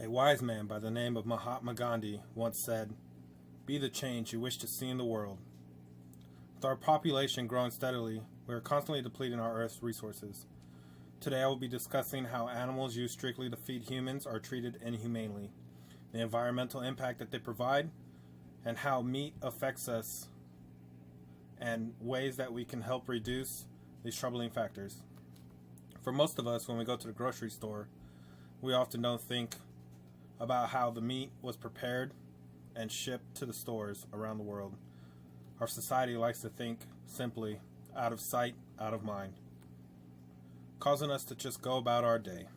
A wise man by the name of Mahatma Gandhi once said, "Be the change you wish to see in the world." With our population growing steadily, we are constantly depleting our Earth's resources. Today I will be discussing how animals used strictly to feed humans are treated inhumanely, the environmental impact that they provide, and how meat affects us, and ways that we can help reduce these troubling factors. For most of us, when we go to the grocery store, we often don't think about how the meat was prepared and shipped to the stores around the world. Our society likes to think simply, out of sight, out of mind, causing us to just go about our day.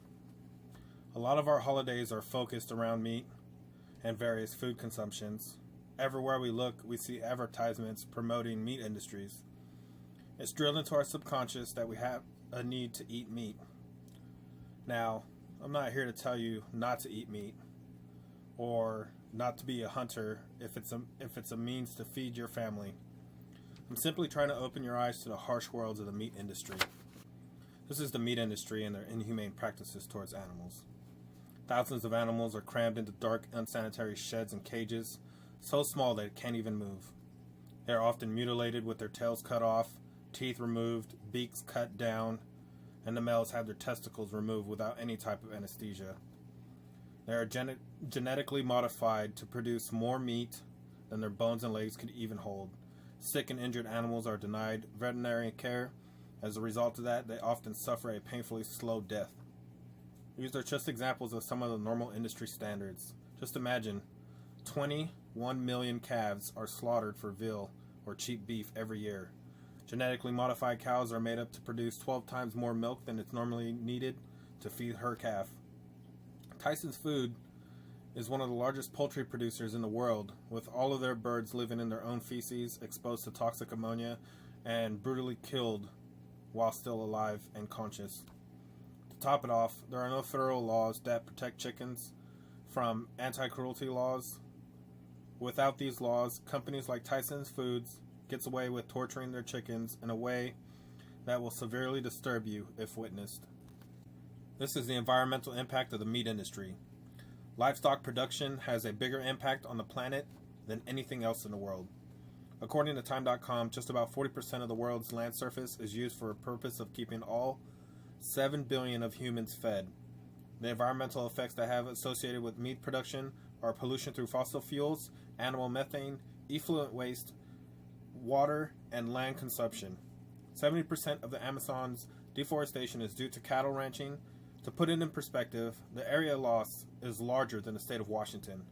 A lot of our holidays are focused around meat and various food consumptions. Everywhere we look, we see advertisements promoting meat industries. It's drilled into our subconscious that we have a need to eat meat. Now, I'm not here to tell you not to eat meat or not to be a hunter if it's a means to feed your family. I'm simply trying to open your eyes to the harsh worlds of the meat industry. This is the meat industry and their inhumane practices towards animals. Thousands of animals are crammed into dark, unsanitary sheds and cages, so small that it can't even move. They are often mutilated with their tails cut off, teeth removed, beaks cut down, and the males have their testicles removed without any type of anesthesia. They are genetically modified to produce more meat than their bones and legs could even hold. Sick and injured animals are denied veterinary care. As a result of that, they often suffer a painfully slow death. These are just examples of some of the normal industry standards. Just imagine, 21 million calves are slaughtered for veal or cheap beef every year. Genetically modified cows are made up to produce 12 times more milk than it's normally needed to feed her calf. Tyson's Food is one of the largest poultry producers in the world, with all of their birds living in their own feces, exposed to toxic ammonia, and brutally killed while still alive and conscious. To top it off, there are no federal laws that protect chickens from anti-cruelty laws. Without these laws, companies like Tyson's Foods gets away with torturing their chickens in a way that will severely disturb you if witnessed. This is the environmental impact of the meat industry. Livestock production has a bigger impact on the planet than anything else in the world. According to Time.com, just about 40% of the world's land surface is used for the purpose of keeping all 7 billion of humans fed. The environmental effects that have associated with meat production are pollution through fossil fuels, animal methane, effluent waste, water, and land consumption. 70% of the Amazon's deforestation is due to cattle ranching. To put it in perspective, the area loss is larger than the state of Washington.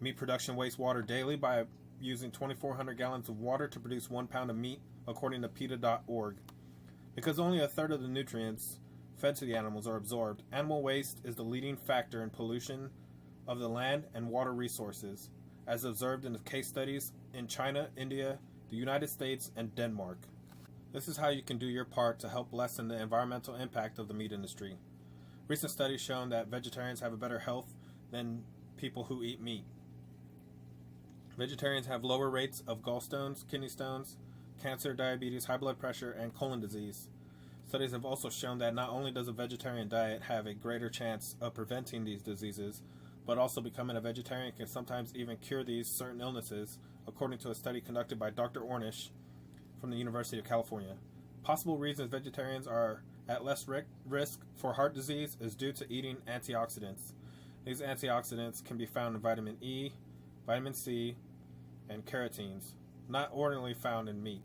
Meat production wastes water daily by using 2,400 gallons of water to produce 1 pound of meat, according to PETA.org. Because only a third of the nutrients fed to the animals are absorbed, animal waste is the leading factor in pollution of the land and water resources, as observed in the case studies in China, India, the United States, and Denmark. This is how you can do your part to help lessen the environmental impact of the meat industry. Recent studies shown that vegetarians have a better health than people who eat meat. Vegetarians have lower rates of gallstones, kidney stones, cancer, diabetes, high blood pressure, and colon disease. Studies have also shown that not only does a vegetarian diet have a greater chance of preventing these diseases, but also becoming a vegetarian can sometimes even cure these certain illnesses, according to a study conducted by Dr. Ornish from the University of California. Possible reasons vegetarians are at less risk for heart disease is due to eating antioxidants. These antioxidants can be found in vitamin E, vitamin C, and carotenes, not ordinarily found in meat.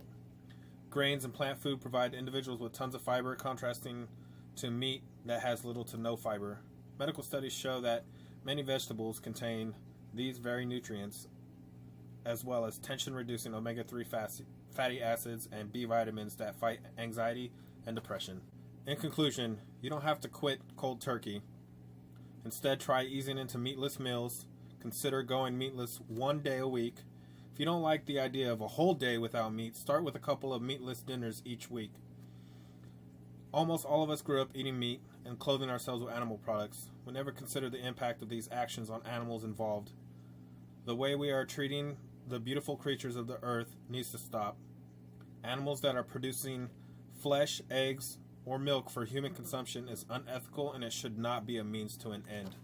Grains and plant food provide individuals with tons of fiber, contrasting to meat that has little to no fiber. Medical studies show that many vegetables contain these very nutrients, as well as tension-reducing omega-3 fatty acids and B vitamins that fight anxiety and depression. In conclusion, you don't have to quit cold turkey. Instead, try easing into meatless meals. Consider going meatless 1 day a week. If you don't like the idea of a whole day without meat, start with a couple of meatless dinners each week. Almost all of us grew up eating meat and clothing ourselves with animal products. We never considered the impact of these actions on animals involved. The way we are treating the beautiful creatures of the earth needs to stop. Animals that are producing flesh, eggs, or milk for human consumption is unethical, and it should not be a means to an end.